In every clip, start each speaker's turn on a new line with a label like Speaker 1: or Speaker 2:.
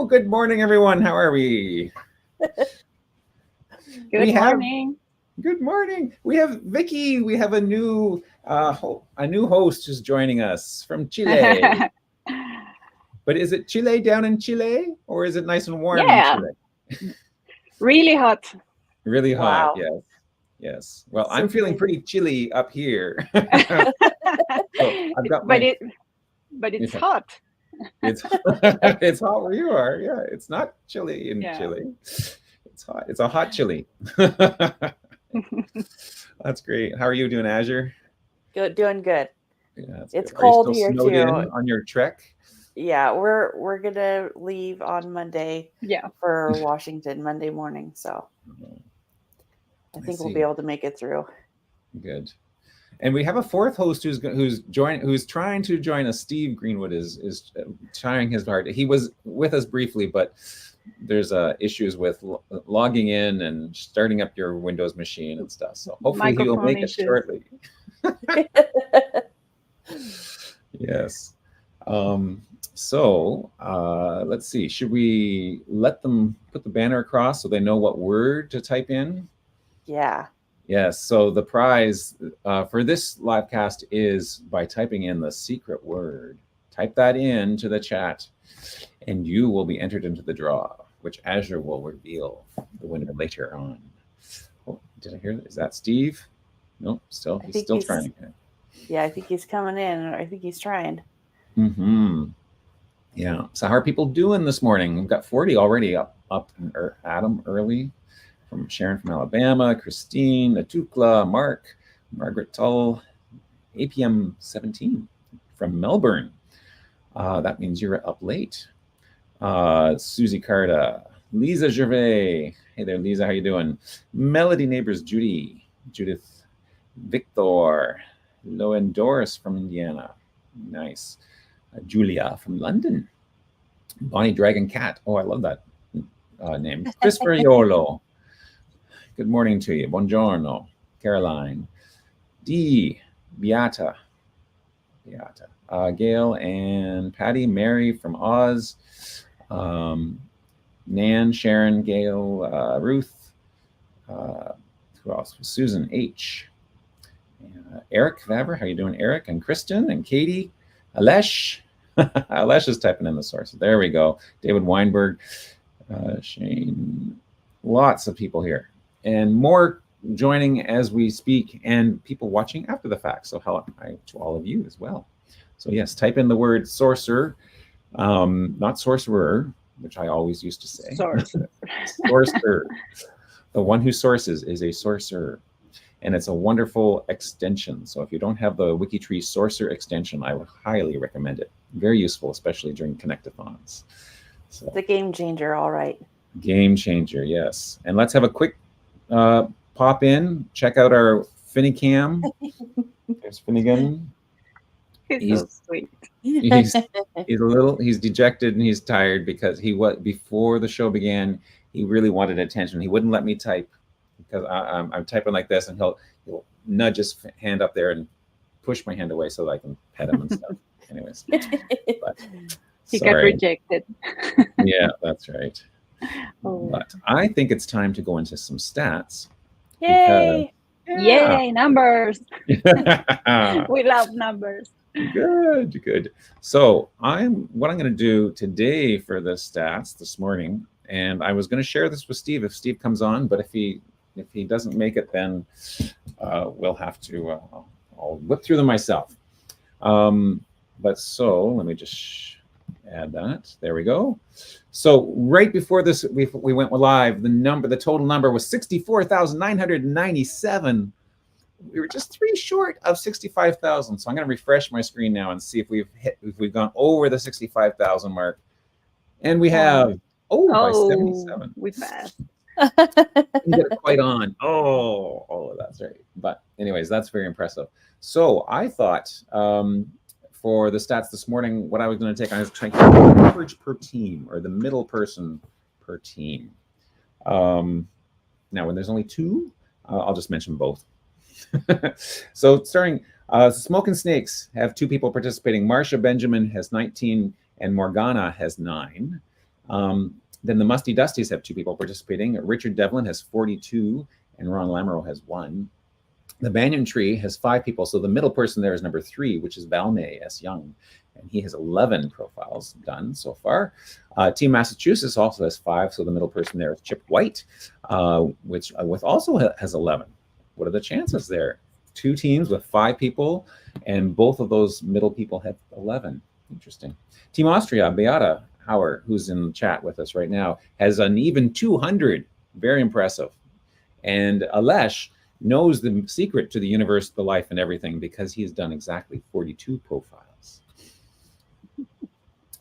Speaker 1: good morning, everyone. How are we?
Speaker 2: Good morning.
Speaker 1: Good morning. We have Vicky. We have a new host who's joining us from Chile. But is it Chile down in Chile, or is it nice and warm in Chile?
Speaker 2: Really hot.
Speaker 1: Really hot, yes. Yes. Well, I'm feeling pretty chilly up here. So I've got
Speaker 2: but it's hot.
Speaker 1: It's hot where you are. Yeah, it's not chilly in Chile. It's hot. It's a hot chili. That's great. How are you doing, Azure?
Speaker 3: Good, doing good.
Speaker 1: Yeah,
Speaker 3: it's cold here too.
Speaker 1: In on your trek?
Speaker 3: Yeah, we're gonna leave on Monday.
Speaker 2: Yeah,
Speaker 3: for Washington Monday morning. So I think we'll be able to make it through.
Speaker 1: Good. And we have a fourth host who's trying to join us. Steve Greenwood is trying his hard. He was with us briefly, but there's issues with logging in and starting up your Windows machine and stuff. So hopefully he'll make it shortly. Yes. So let's see. Should we let them put the banner across so they know what word to type in?
Speaker 3: Yeah.
Speaker 1: Yes. So the prize for this livecast is by typing in the secret word. Type that into the chat, and you will be entered into the draw, which Azure will reveal the winner later on. Oh, did I hear that? Is that Steve? Nope. He's still trying.
Speaker 3: Yeah, I think he's coming in. I think he's trying.
Speaker 1: Mm-hmm. Yeah. So how are people doing this morning? We've got 40 already up. Adam early. From Sharon from Alabama, Christine, Atukla, Mark, Margaret Tull, APM 17 from Melbourne. That means you're up late. Susie Carta, Lisa Gervais. Hey there, Lisa, how you doing? Melody Neighbors, Judith, Victor, Loen Doris from Indiana. Nice. Julia from London. Bonnie Dragon Cat. Oh, I love that name. Christopher Yolo. Good morning to you. Buongiorno. Caroline. Beata. Gail and Patty. Mary from Oz. Nan, Sharon, Gail, Ruth. Who else? Susan H. Eric Vaver. How you doing, Eric? And Kristen and Katie. Alesh. Alesh is typing in the source. There we go. David Weinberg. Shane. Lots of people here. And more joining as we speak, and people watching after the fact. So hello to all of you as well. So yes, type in the word sorcerer, not sorcerer, which I always used to say.
Speaker 2: Sorcerer.
Speaker 1: Sorcerer. The one who sources is a sorcerer. And it's a wonderful extension. So if you don't have the WikiTree Sorcerer extension, I would highly recommend it. Very useful, especially during ConnectAthons. So,
Speaker 3: the game changer, all right.
Speaker 1: Game changer, yes. And let's have a quick pop in, check out our Finicam. There's Finnegan.
Speaker 2: He's so sweet.
Speaker 1: He's dejected and he's tired because before the show began, he really wanted attention. He wouldn't let me type because I'm typing like this, and he'll nudge his hand up there and push my hand away so that I can pet him and stuff. Anyways, but,
Speaker 2: he got rejected.
Speaker 1: Yeah, that's right. Oh. But I think it's time to go into some stats.
Speaker 3: Yay!
Speaker 2: Yay, numbers. We love numbers.
Speaker 1: Good. So what I'm going to do today for the stats this morning, and I was going to share this with Steve if Steve comes on, but if he doesn't make it, then we'll have to I'll whip through them myself. But so let me just add that. There we go. So right before this, we went live. The total number was 64,997. We were just 3 short of 65,000. So I'm going to refresh my screen now and see if we've gone over the 65,000 mark. And we have by 77.
Speaker 2: We passed.
Speaker 1: Didn't get it quite on. All of that's right. But anyways, that's very impressive. So I thought for the stats this morning, what I was going to take on is trying to the average per team, or the middle person per team. Now, when there's only 2, I'll just mention both. So starting, Smoke and Snakes have 2 people participating. Marsha Benjamin has 19 and Morgana has 9. Then the Musty Dusties have 2 people participating. Richard Devlin has 42, and Ron Lamoureux has 1. The Banyan Tree has 5 people, so the middle person there is number 3, which is Valmay S. Young, and he has 11 profiles done so far. Team Massachusetts also has 5, so the middle person there is Chip White, which also has 11. What are the chances there? 2 teams with 5 people, and both of those middle people have 11. Interesting. Team Austria, Beata Hauer, who's in the chat with us right now, has an even 200. Very impressive. And Alesh knows the secret to the universe, the life, and everything because he has done exactly 42 profiles.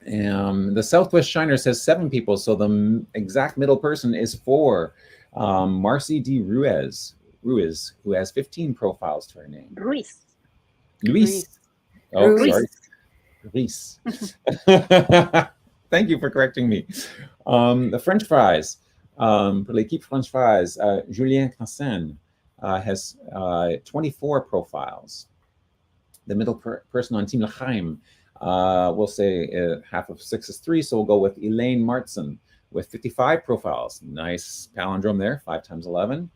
Speaker 1: The Southwest Shiner says 7 people, so the exact middle person is 4. Marcy D. Ruiz, who has 15 profiles to her name.
Speaker 2: Ruiz.
Speaker 1: Luis. Oh,
Speaker 2: Ruiz.
Speaker 1: sorry. Ruiz. Thank you for correcting me. The French fries, pour l'équipe French fries, Julien Cassin has 24 profiles. The middle person on Team L'Chaim, we'll say half of 6 is 3, so we'll go with Elaine Martson with 55 profiles. Nice palindrome there, 5 times 11.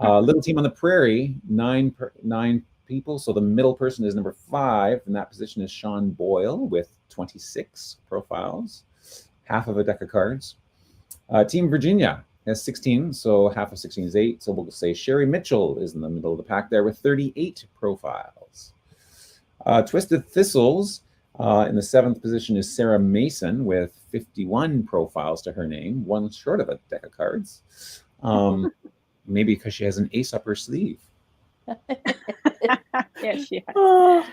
Speaker 1: Little Team on the Prairie, 9 people, so the middle person is number 5. In that position is Sean Boyle with 26 profiles, half of a deck of cards. Team Virginia has 16, so half of 16 is 8. So we'll say Sherry Mitchell is in the middle of the pack there with 38 profiles. Twisted Thistles, in the 7th position is Sarah Mason with 51 profiles to her name, 1 short of a deck of cards. Maybe because she has an ace up her sleeve.
Speaker 2: Yes, she has.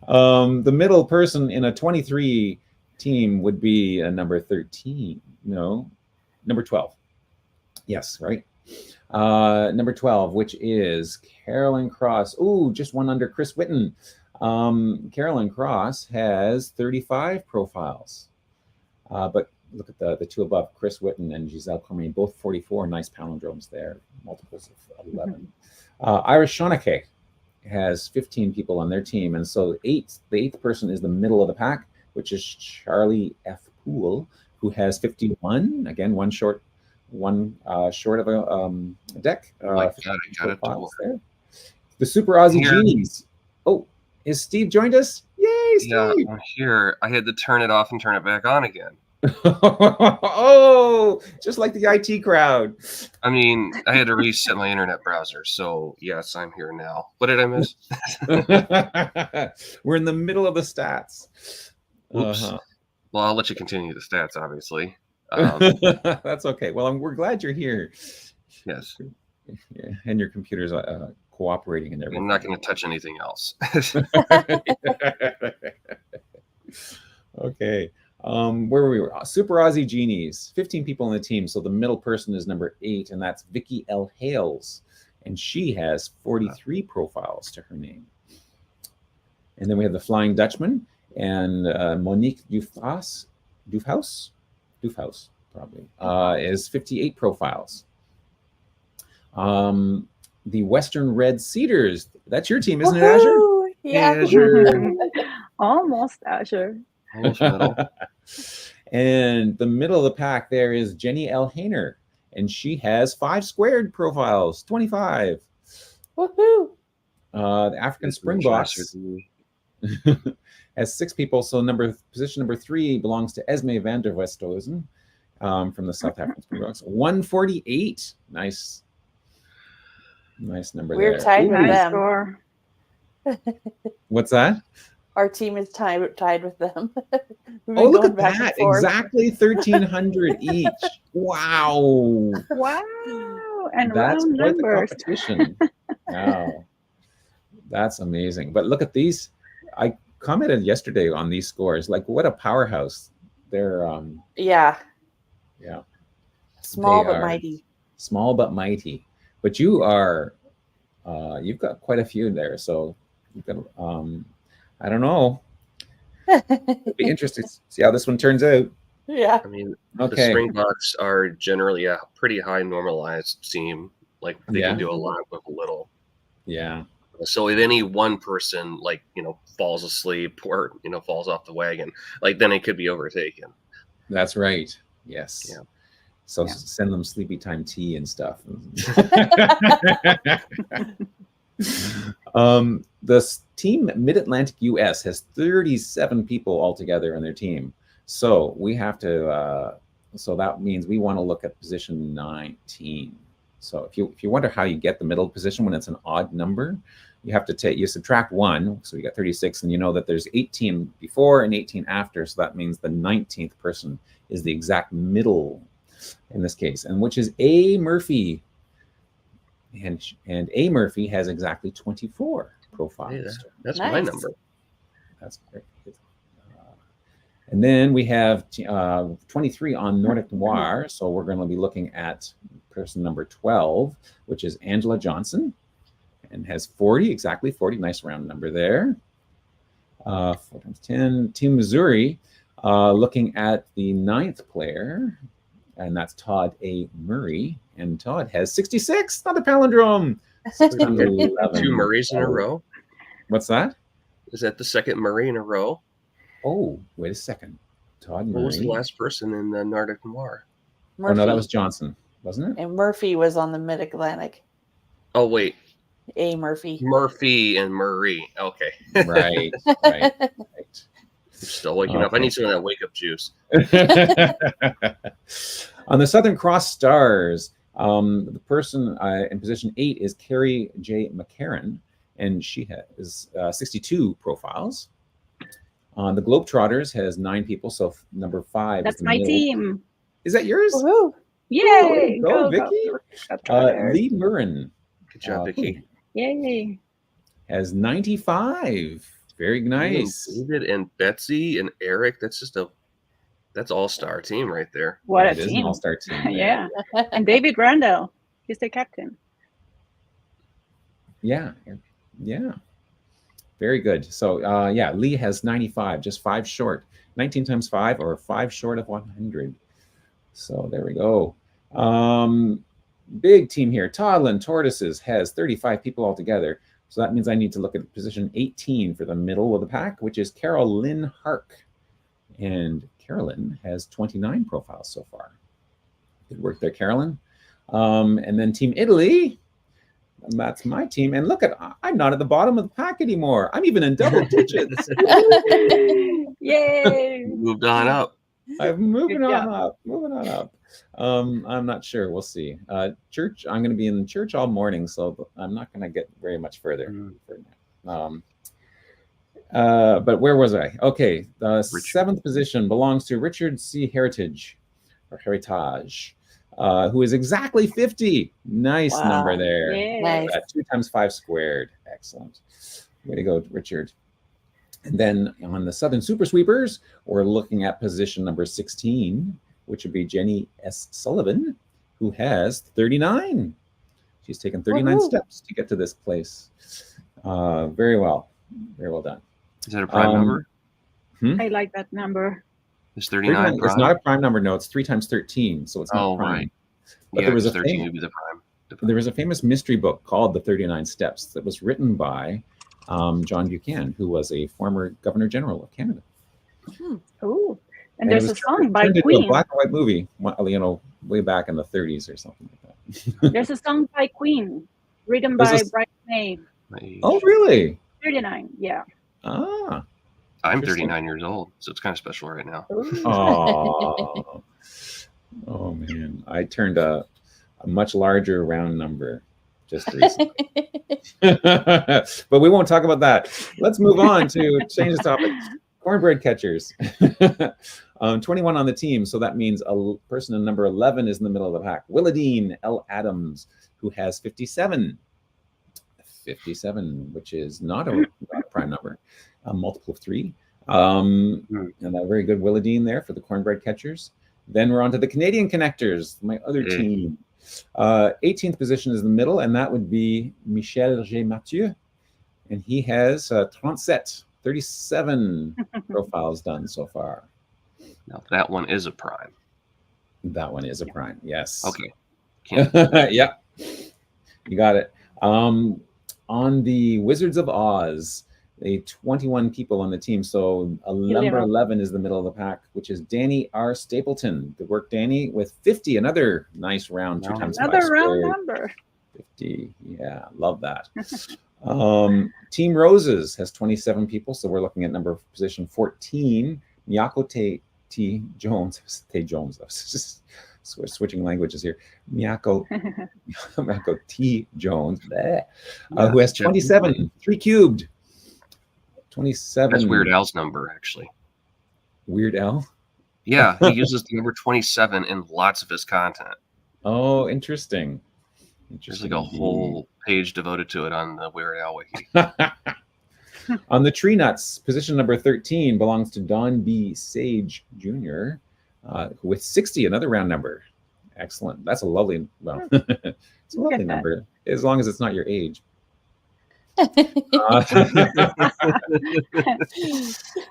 Speaker 1: The middle person in a 23 team would be a number 13. No, number 12. Yes, right. Number 12, which is Carolyn Cross. Ooh, just 1 under Chris Whitten. Carolyn Cross has 35 profiles. But look at the 2 above, Chris Whitten and Giselle Cormier, both 44. Nice palindromes there, multiples of 11. Irish Shonake has 15 people on their team, and so the 8th person is the middle of the pack, which is Charlie F. Poole, who has 51. Again, one short of a deck.
Speaker 4: I got it.
Speaker 1: There. The Super Aussie Genies. Oh, is Steve joined us? Yay, Steve!
Speaker 4: Yeah, I'm here. I had to turn it off and turn it back on again.
Speaker 1: Oh, just like the IT crowd.
Speaker 4: I mean, I had to reset my internet browser, so yes, I'm here now. What did I miss?
Speaker 1: We're in the middle of the stats.
Speaker 4: Oops. Well, I'll let you continue the stats, obviously.
Speaker 1: That's okay. Well, we're glad you're here.
Speaker 4: Yes.
Speaker 1: Yeah, and your computer's cooperating and everything.
Speaker 4: I'm not going to touch anything else.
Speaker 1: Okay. Where were we? Super Aussie Genies, 15 people on the team. So the middle person is number 8, and that's Vicky L. Hales. And she has 43 profiles to her name. And then we have the Flying Dutchman and Monique Dufhaus, probably, is 58 profiles. The Western Red Cedars, that's your team, isn't it, Azure?
Speaker 3: Yeah.
Speaker 4: Azure.
Speaker 2: Almost Azure.
Speaker 4: Almost middle.
Speaker 1: And the middle of the pack there is Jenny L. Hayner, and she has 5 squared profiles, 25.
Speaker 3: Woohoo!
Speaker 1: The African Springboks has 6 people, so position number 3 belongs to Esme van der Westhuizen from the South African Springboks. 148. Nice number.
Speaker 3: We're
Speaker 1: there.
Speaker 3: tied with them.
Speaker 2: Score.
Speaker 1: What's that?
Speaker 3: Our team is tied with them.
Speaker 1: Oh, look at that. Exactly 1,300 each. Wow.
Speaker 2: Wow. And
Speaker 1: That's
Speaker 2: round
Speaker 1: quite the
Speaker 2: numbers.
Speaker 1: competition. Wow. That's amazing. But look at these. I commented yesterday on these scores. Like, what a powerhouse. They're
Speaker 3: yeah. Small
Speaker 1: They
Speaker 3: but
Speaker 1: are
Speaker 3: mighty.
Speaker 1: Small but mighty. But you are you've got quite a few there. So you've got I don't know. It'd be interesting to see how this one turns out.
Speaker 3: Yeah.
Speaker 4: I mean,
Speaker 1: Okay.
Speaker 4: the Springboks are generally a pretty high normalized team. Like, they can do a lot with a little.
Speaker 1: Yeah.
Speaker 4: So if any one person, like, falls asleep or, falls off the wagon, like, then it could be overtaken.
Speaker 1: That's right. Yes.
Speaker 4: Yeah.
Speaker 1: So
Speaker 2: Yeah.
Speaker 1: send them sleepy time tea and stuff. The team MidAtlantic US has 37 people altogether in their team. So we have to, so that means we want to look at position 19. So if you wonder how you get the middle position when it's an odd number, you have to you subtract 1, so you got 36, and you know that there's 18 before and 18 after, so that means the 19th person is the exact middle in this case, and which is A. Murphy. And A. Murphy has exactly 24 profiles.
Speaker 4: Hey, that's
Speaker 3: Nice.
Speaker 4: my number.
Speaker 1: That's great. And then we have 23 on Nordic Noir. So we're going to be looking at person number 12, which is Angela Johnson, and has 40, exactly 40. Nice round number there. 4 times 10. Team Missouri, looking at the 9th player, and that's Todd A. Murray. And Todd has 66, another palindrome. 11.
Speaker 4: 2 Murrays in a row.
Speaker 1: What's that?
Speaker 4: Is that the second Murray in a row?
Speaker 1: Oh, wait a second. Todd Murray.
Speaker 4: What was the last person in the Nordic Noir?
Speaker 3: Murphy.
Speaker 1: Oh, no, that was Johnson, wasn't it?
Speaker 3: And Murphy was on the MidAtlantic.
Speaker 4: Oh, wait.
Speaker 3: A. Murphy.
Speaker 4: Murphy and Murray. Okay.
Speaker 1: Right, right, right.
Speaker 4: I'm still waking up. I need some of that wake up juice.
Speaker 1: On the Southern Cross Stars, the person in position 8 is Carrie J. McCarran, and she has 62 profiles. The Globetrotters has 9 people, so number 5.
Speaker 2: That's
Speaker 1: is the
Speaker 2: my
Speaker 1: middle.
Speaker 2: team.
Speaker 1: Is that yours?
Speaker 3: Woohoo.
Speaker 2: Yay!
Speaker 1: Go, Vicky.
Speaker 2: Go.
Speaker 1: Lee Murrin
Speaker 4: Good job, Vicky.
Speaker 2: Yay!
Speaker 1: has 95. Very nice.
Speaker 4: David and Betsy and Eric. That's all-star team right there.
Speaker 2: What a
Speaker 1: It is an
Speaker 2: team!
Speaker 1: all-star team. there.
Speaker 2: Yeah, and David Randall, he's the captain.
Speaker 1: Yeah. Very good. So yeah, Lee has 95, just 5 short. 19 times 5, or 5 short of 100. So there we go. Big team here. Toddland Tortoises has 35 people altogether. So that means I need to look at position 18 for the middle of the pack, which is Carol Lynn Hark. And Carolyn has 29 profiles so far. Good work there, Carolyn. And then Team Italy, that's my team. And look I'm not at the bottom of the pack anymore. I'm even in double digits.
Speaker 2: Yay!
Speaker 4: Moved on up.
Speaker 1: I'm moving
Speaker 2: Good
Speaker 1: on
Speaker 2: job.
Speaker 1: up. I'm not sure. We'll see. Church. I'm going to be in church all morning, so I'm not going to get very much further. But where was I? Okay, the 7th position belongs to Richard C. Heritage, who is exactly 50. Nice number there.
Speaker 2: Yay.
Speaker 3: Nice.
Speaker 1: 2 times 5 squared. Excellent. Way to go, Richard. And then on the Southern Super Sweepers, we're looking at position number 16, which would be Jenny S. Sullivan, who has 39. She's taken 39
Speaker 3: Woohoo.
Speaker 1: steps to get to this place. Very well. Very well done.
Speaker 4: Is that a prime number?
Speaker 2: I like that number.
Speaker 4: Is 39 prime?
Speaker 1: It's not a prime number. No, it's 3 times 13, so it's not prime.
Speaker 4: Right.
Speaker 1: But
Speaker 4: Yeah,
Speaker 1: there was a
Speaker 4: 13 would be the prime.
Speaker 1: There was a famous mystery book called The 39 Steps that was written by John Buchanan, who was a former Governor General of Canada.
Speaker 2: Oh, and
Speaker 1: it
Speaker 2: there's
Speaker 1: was
Speaker 2: a song by
Speaker 1: turned into
Speaker 2: Queen.
Speaker 1: a black and white movie, way back in the 30s or something like that.
Speaker 2: There's a song by Queen, written
Speaker 1: There's
Speaker 2: by
Speaker 1: a-
Speaker 2: Brian May.
Speaker 1: Oh, really?
Speaker 2: 39, yeah.
Speaker 1: Ah.
Speaker 4: I'm 39 years old, so it's kind of special right now.
Speaker 1: Oh. Oh, man. I turned a much larger round number just recently. But we won't talk about that. Let's move on to change the topic. Cornbread catchers. 21 on the team, so that means a person in number 11 is in the middle of the pack. Willadine L. Adams, who has 57. 57, which is not a prime number, a multiple of 3. And a very good Willadine there for the cornbread catchers. Then we're on to the Canadian connectors, my other team. 18th position is the middle, and that would be Michel G. Mathieu. And he has 37 profiles done so far.
Speaker 4: Now, that one is a prime.
Speaker 1: That one is a prime, yes.
Speaker 4: Okay.
Speaker 1: Yeah, you got it. On the Wizards of Oz, 21 people on the team. So number 11 is the middle of the pack, which is Danny R. Stapleton. Good work, Danny, with 50. Another nice round, 2 times 5
Speaker 2: another round
Speaker 1: squared.
Speaker 2: number.
Speaker 1: 50. Yeah, love that. Team Roses has 27 people. So we're looking at position 14. Miyako T. Jones. T. Jones. I was just switching languages here. Miyako T. Jones, who has 27, 3 cubed. 27.
Speaker 4: That's Weird Al's number, actually.
Speaker 1: Weird Al?
Speaker 4: Yeah, he uses the number 27 in lots of his content.
Speaker 1: Oh, interesting.
Speaker 4: There's like a whole page devoted to it on the Weird Al wiki.
Speaker 1: On the Tree Nuts, position number 13 belongs to Don B. Sage Jr. With 60, another round number. Excellent. That's a lovely, well, it's a lovely number, as long as it's not your age.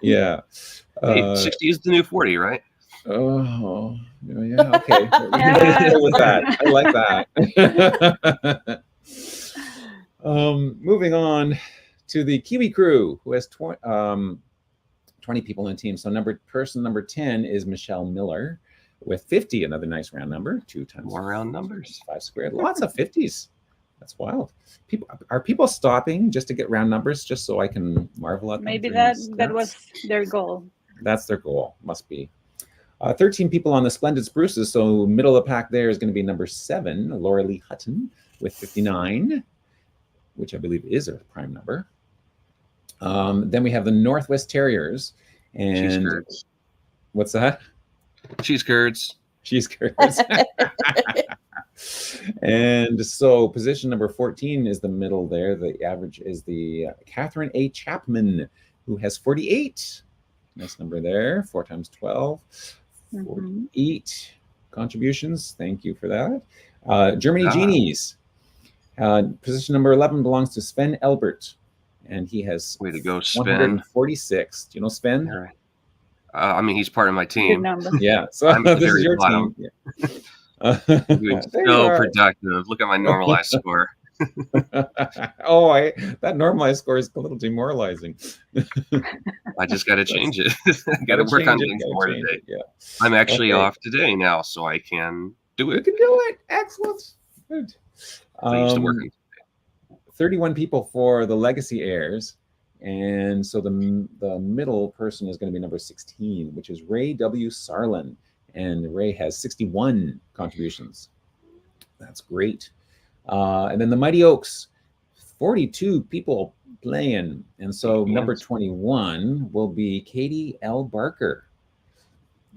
Speaker 1: Yeah.
Speaker 4: Hey, 60 is the new 40, right?
Speaker 1: Oh, yeah. Okay. With that, I like that. Moving on to the Kiwi crew, who has 20 people in the team. So person number 10 is Michelle Miller with 50, another nice round number. 2 times
Speaker 4: more round numbers.
Speaker 1: 5 squared. Lots of 50s. That's wild. Are people stopping just to get round numbers just so I can marvel at them?
Speaker 2: Maybe that was their goal.
Speaker 1: That's their goal. Must be. 13 people on the Splendid Spruces. So middle of the pack there is going to be number 7, Laura Lee Hutton with 59, which I believe is a prime number. Then we have the Northwest Terriers. And
Speaker 4: cheese curds.
Speaker 1: What's that?
Speaker 4: Cheese curds.
Speaker 1: Cheese curds. And so position number 14 is the middle there. The average is the Catherine A. Chapman, who has 48. Nice number there. 4 times 12. 48 contributions. Thank you for that. Germany Genies. Position number 11 belongs to Sven Elbert. And he has
Speaker 4: way to go, Sven.
Speaker 1: 146. Do you know Sven?
Speaker 4: All right. I mean, he's part of my team.
Speaker 1: Yeah. So this is your team. Yeah.
Speaker 4: So productive. Look at my normalized score.
Speaker 1: That normalized score is a little demoralizing.
Speaker 4: I just got to change it. I got to work on things more today.
Speaker 1: Yeah.
Speaker 4: I'm actually off today now, so I can do it.
Speaker 1: You can do it. Excellent. Good.
Speaker 4: I used to work on
Speaker 1: 31 people for the Legacy Heirs. And so the middle person is going to be number 16, which is Ray W. Sarlin. And Ray has 61 contributions. That's great. And then the Mighty Oaks, 42 people playing. And so number 21 will be Katie L. Barker.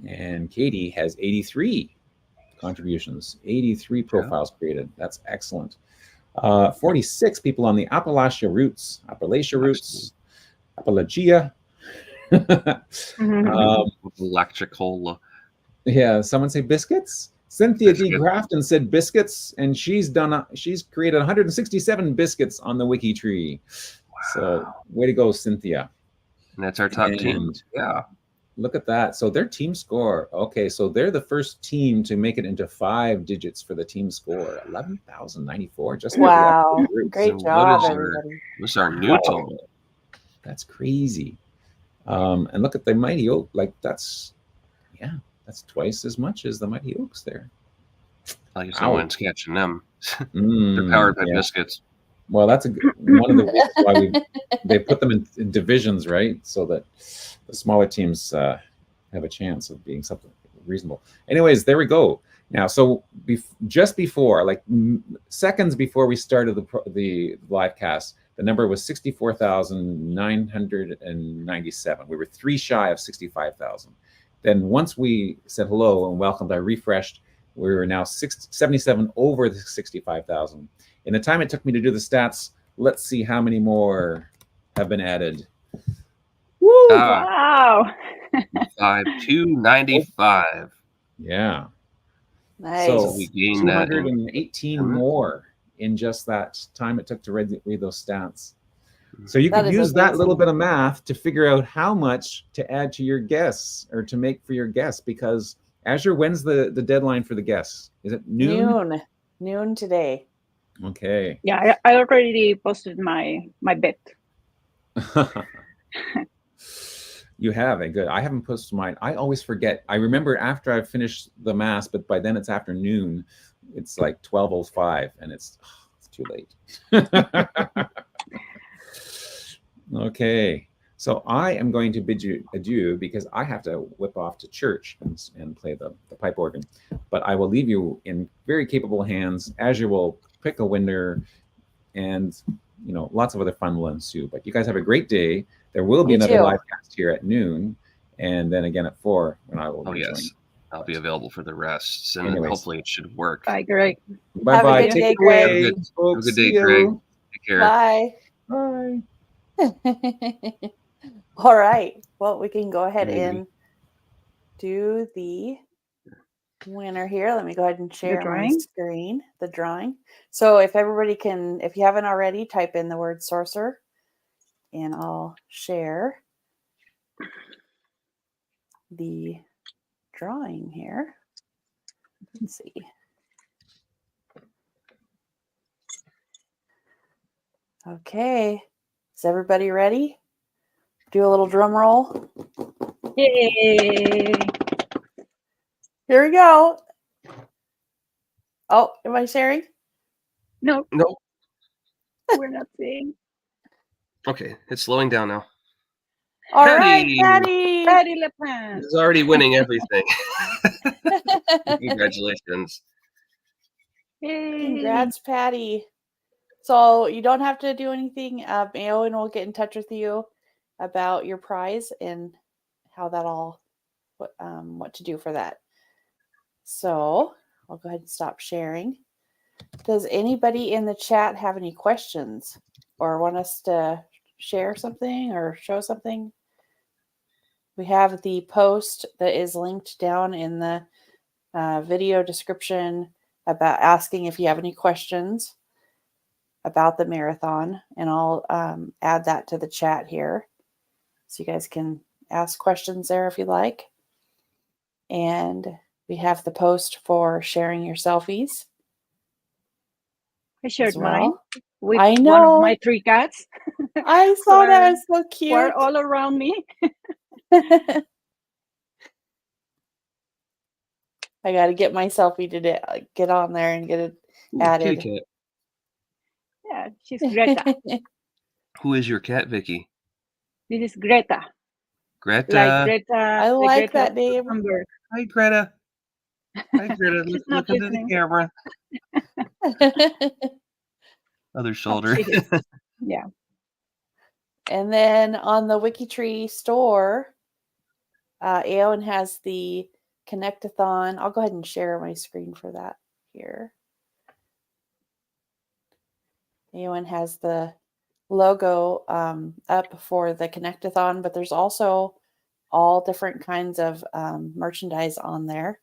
Speaker 1: And Katie has 83 contributions, 83 profiles created. That's excellent. 46 people on the Appalachia Roots.
Speaker 4: Electrical.
Speaker 1: Yeah, someone say biscuits. Cynthia D. Grafton said biscuits, and she's created 167 biscuits on the WikiTree. Wow. So way to go, Cynthia.
Speaker 4: And that's our top team. Yeah.
Speaker 1: Look at that. So their team score. Okay, so they're the first team to make it into 5 digits for the team score. 11,094. Just
Speaker 3: wow. Great job, everybody.
Speaker 4: What's our new total?
Speaker 1: That's crazy. And look at the Mighty Oak. Like that's twice as much as the Mighty Oaks there.
Speaker 4: I guess no one's catching them. They're powered by biscuits.
Speaker 1: Well, that's one of the reasons why they put them in divisions, right? So that the smaller teams have a chance of being something reasonable. Anyways, there we go. Now, so just before, like seconds before we started the live cast, the number was 64,997. We were 3 shy of 65,000. Then once we said hello and welcomed, I refreshed. We were now 77 over the 65,000. In the time it took me to do the stats, let's see how many more have been added.
Speaker 2: Woo! Wow.
Speaker 4: 295.
Speaker 1: Yeah.
Speaker 3: Nice.
Speaker 1: So
Speaker 4: we gained
Speaker 1: 218 more in just that time it took to read those stats. So you can use that little bit of math to figure out how much to add to your guess or to make for your guess, because Azure, when's the deadline for the guess? Is it noon?
Speaker 3: Noon today.
Speaker 1: Okay.
Speaker 2: Yeah, I already posted my bet.
Speaker 1: You have a good. I haven't posted mine. I always forget. I remember after I've finished the mass, but by then it's afternoon. It's like 12:05, and it's too late. Okay, so I am going to bid you adieu because I have to whip off to church and play the pipe organ. But I will leave you in very capable hands. As you will pick a winner, and lots of other fun will ensue. But you guys have a great day. There will be another live cast here at noon, and then again at 4 when I will rejoin.
Speaker 4: Yes. I'll be available for the rest, and hopefully it should work.
Speaker 2: Bye, Greg.
Speaker 1: Bye-bye.
Speaker 3: Take it away.
Speaker 4: Have a good day, Greg. Take care.
Speaker 3: Bye.
Speaker 1: Bye.
Speaker 3: All right. Well, we can go ahead and do the winner here. Let me go ahead and share my screen, the drawing. So if everybody can, if you haven't already, type in the word sorcerer, and I'll share the drawing here. Let's see. Okay. Is everybody ready? Do a little drum roll.
Speaker 2: Yay!
Speaker 3: Here we go. Oh, am I sharing?
Speaker 2: No.
Speaker 4: No.
Speaker 2: We're not seeing.
Speaker 4: Okay, it's slowing down now.
Speaker 3: All right, Patty.
Speaker 2: Patty LePan
Speaker 4: is already winning everything. Congratulations.
Speaker 2: Yay.
Speaker 3: Congrats, Patty. So you don't have to do anything. Owen will get in touch with you about your prize and how that all, what to do for that. So I'll go ahead and stop sharing. Does anybody in the chat have any questions or want us to share something or show something? We have the post that is linked down in the video description about asking if you have any questions about the marathon, and I'll add that to the chat here so you guys can ask questions there if you like. And we have the post for sharing your selfies.
Speaker 2: I shared mine with
Speaker 3: I know.
Speaker 2: one of my 3 cats.
Speaker 3: I saw that. It was so cute.
Speaker 2: Were all around me.
Speaker 3: I got to get my selfie to get on there and get it added.
Speaker 4: Kitty cat.
Speaker 2: Yeah, she's Greta.
Speaker 4: Who is your cat, Vicky?
Speaker 2: This is Greta.
Speaker 4: Greta.
Speaker 2: Like Greta.
Speaker 3: I like that name.
Speaker 4: Hi, Greta. Hi, Greta. Look into the camera. Other shoulder.
Speaker 2: Yeah.
Speaker 3: And then on the WikiTree store, Aon has the Connect-a-Thon. I'll go ahead and share my screen for that here. Aon has the logo up for the Connect-a-Thon, but there's also all different kinds of merchandise on there.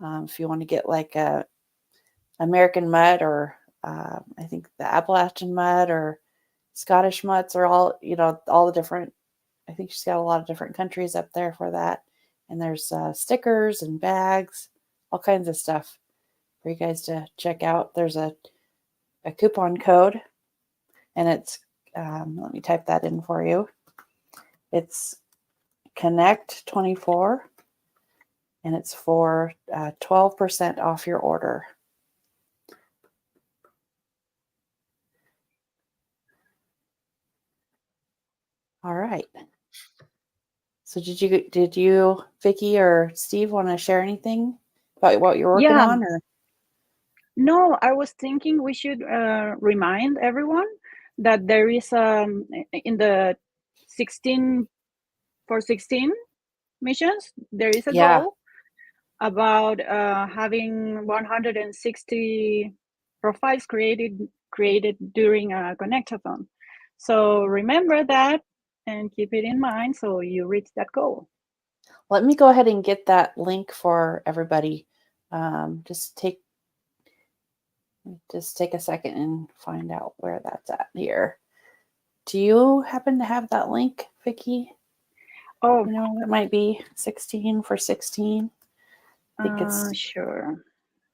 Speaker 3: If you want to get like a American mud or I think the Appalachian mud or Scottish mutts are all, all the different, I think she's got a lot of different countries up there for that. And there's stickers and bags, all kinds of stuff for you guys to check out. There's a coupon code, and it's, let me type that in for you. It's Connect24, and it's for 12% off your order. All right. So did you, Vicky or Steve, want to share anything about what you're working on? Or?
Speaker 2: No, I was thinking we should remind everyone that there is in the 16 for 16 missions, there is a goal about having 160 profiles created during a ConnectAthon. So remember that and keep it in mind so you reach that goal.
Speaker 3: Let me go ahead and get that link for everybody. Just take a second and find out where that's at here. Do you happen to have that link, Vicky?
Speaker 2: Oh,
Speaker 3: it might be 16 for 16. I think it's
Speaker 2: sure.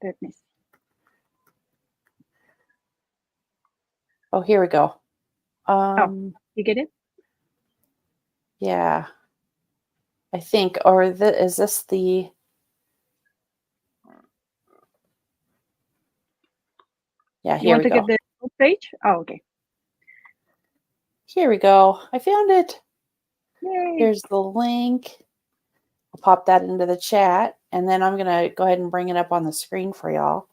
Speaker 2: Let me see.
Speaker 3: Oh, here we go.
Speaker 2: You get it?
Speaker 3: Yeah. I think, or is this the... Yeah,
Speaker 2: You
Speaker 3: here
Speaker 2: want
Speaker 3: we
Speaker 2: to
Speaker 3: go.
Speaker 2: get the page? Oh, okay.
Speaker 3: Here we go. I found it.
Speaker 2: Yay.
Speaker 3: Here's the link. I'll pop that into the chat, and then I'm going to go ahead and bring it up on the screen for y'all.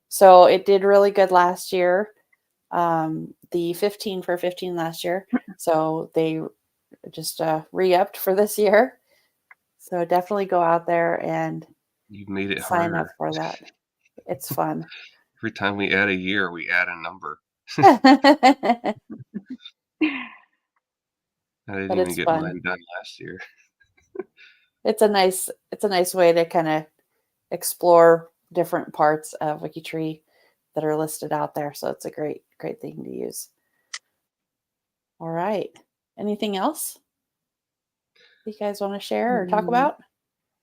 Speaker 3: So it did really good last year. The 15 for 15 last year. So they just re-upped for this year. So definitely go out there and
Speaker 4: You've made it
Speaker 3: sign
Speaker 4: harder.
Speaker 3: up for that. It's fun.
Speaker 4: Every time we add a year, we add a number.
Speaker 3: But
Speaker 4: I didn't even
Speaker 3: it's
Speaker 4: get
Speaker 3: fun.
Speaker 4: mine done last year.
Speaker 3: It's a nice way to kind of explore different parts of WikiTree that are listed out there. So it's a great thing to use. All right. Anything else you guys want to share or talk about?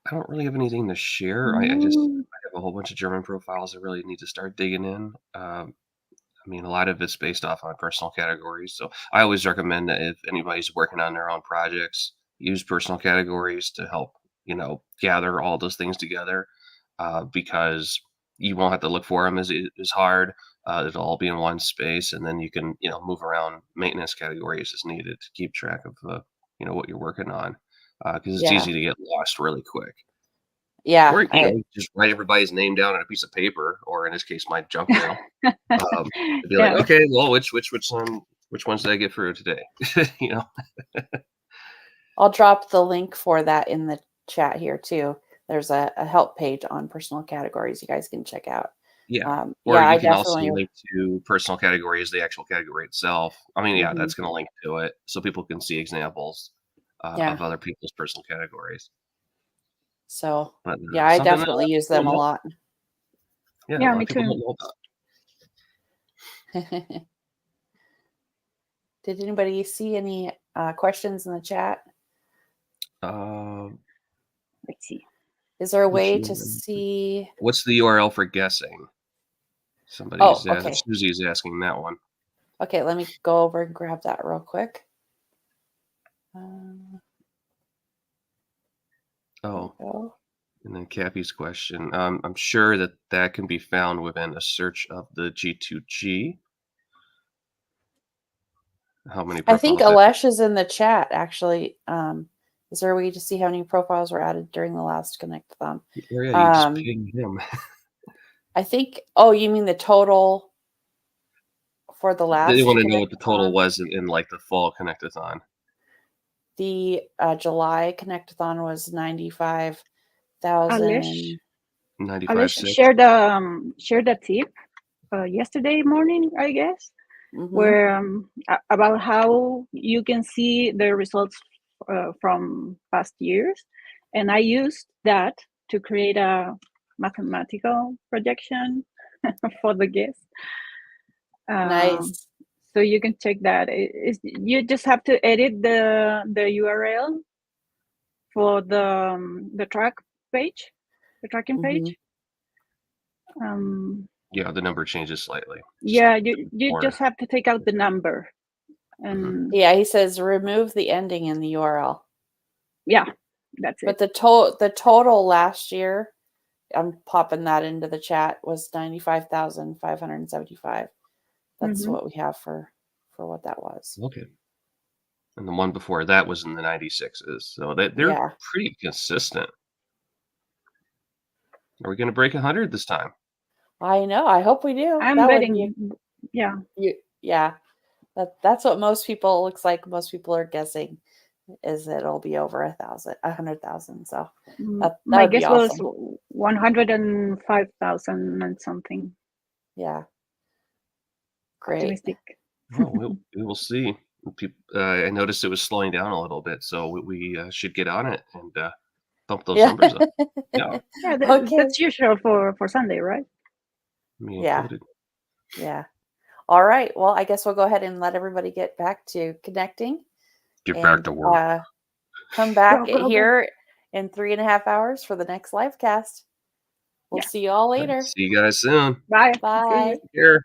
Speaker 4: I don't really have anything to share. I have a whole bunch of German profiles I really need to start digging in. I mean, a lot of it's based off on personal categories. So I always recommend that if anybody's working on their own projects, use personal categories to help, gather all those things together, because you won't have to look for them as hard. It'll all be in one space, and then you can, move around maintenance categories as needed to keep track of, what you're working on, because it's easy to get lost really quick.
Speaker 3: Yeah.
Speaker 4: Or, just write everybody's name down on a piece of paper, or in this case, my junk mail. Be like, okay, well, which ones did I get through today?
Speaker 3: I'll drop the link for that in the chat here too. There's a help page on personal categories you guys can check out.
Speaker 4: Yeah. Or you can also link to personal categories, the actual category itself. I mean, yeah, that's going to link to it so people can see examples of other people's personal categories.
Speaker 3: So, I definitely use them a lot.
Speaker 4: Yeah, me too.
Speaker 3: Did anybody see any questions in the chat?
Speaker 2: Let's see.
Speaker 3: Is there a way to see?
Speaker 4: What's the URL for guessing? Susie's asking that one.
Speaker 3: Okay, let me go over and grab that real quick.
Speaker 4: And then Cappy's question. I'm sure that can be found within a search of the G2G. How many profiles?
Speaker 3: I think Alesh is in the chat, actually. Is there a way to see how many profiles were added during the last ConnectAthon?
Speaker 4: Yeah, you just ping him.
Speaker 3: I think, you mean the total for the last?
Speaker 4: They want to know what the total was in like the fall ConnectAthon.
Speaker 3: The July ConnectAthon was 95,000.
Speaker 2: 95,600. Shared a tip yesterday morning, I guess, where about how you can see the results from past years, and I used that to create a mathematical projection for the guests.
Speaker 3: Nice.
Speaker 2: So you can check that. You just have to edit the URL for the track page, the tracking page.
Speaker 4: Yeah, the number changes slightly.
Speaker 2: Yeah, you just have to take out the number. And
Speaker 3: he says remove the ending in the URL.
Speaker 2: Yeah, that's it.
Speaker 3: But the total last year, I'm popping that into the chat, was 95,575. That's what we have for what that was.
Speaker 4: Okay. And the one before that was in the 96s. So they're pretty consistent. Are we going to break 100 this time?
Speaker 3: I know. I hope we do.
Speaker 2: I'm betting. Yeah.
Speaker 3: That's what most people, looks like most people are guessing, is that it'll be over 100,000. So
Speaker 2: my guess was 105,000 and something.
Speaker 3: Yeah. Great.
Speaker 2: Optimistic.
Speaker 4: Well, we will see. I noticed it was slowing down a little bit, so we should get on it and bump those numbers up.
Speaker 2: Yeah, that's usual for Sunday, right?
Speaker 4: Me included.
Speaker 3: Yeah. All right. Well, I guess we'll go ahead and let everybody get back to connecting.
Speaker 4: Back to work.
Speaker 3: Come back here in 3.5 hours for the next LiveCast. We'll see you all later.
Speaker 4: See you guys soon.
Speaker 2: Bye.
Speaker 3: Bye.
Speaker 4: Take care.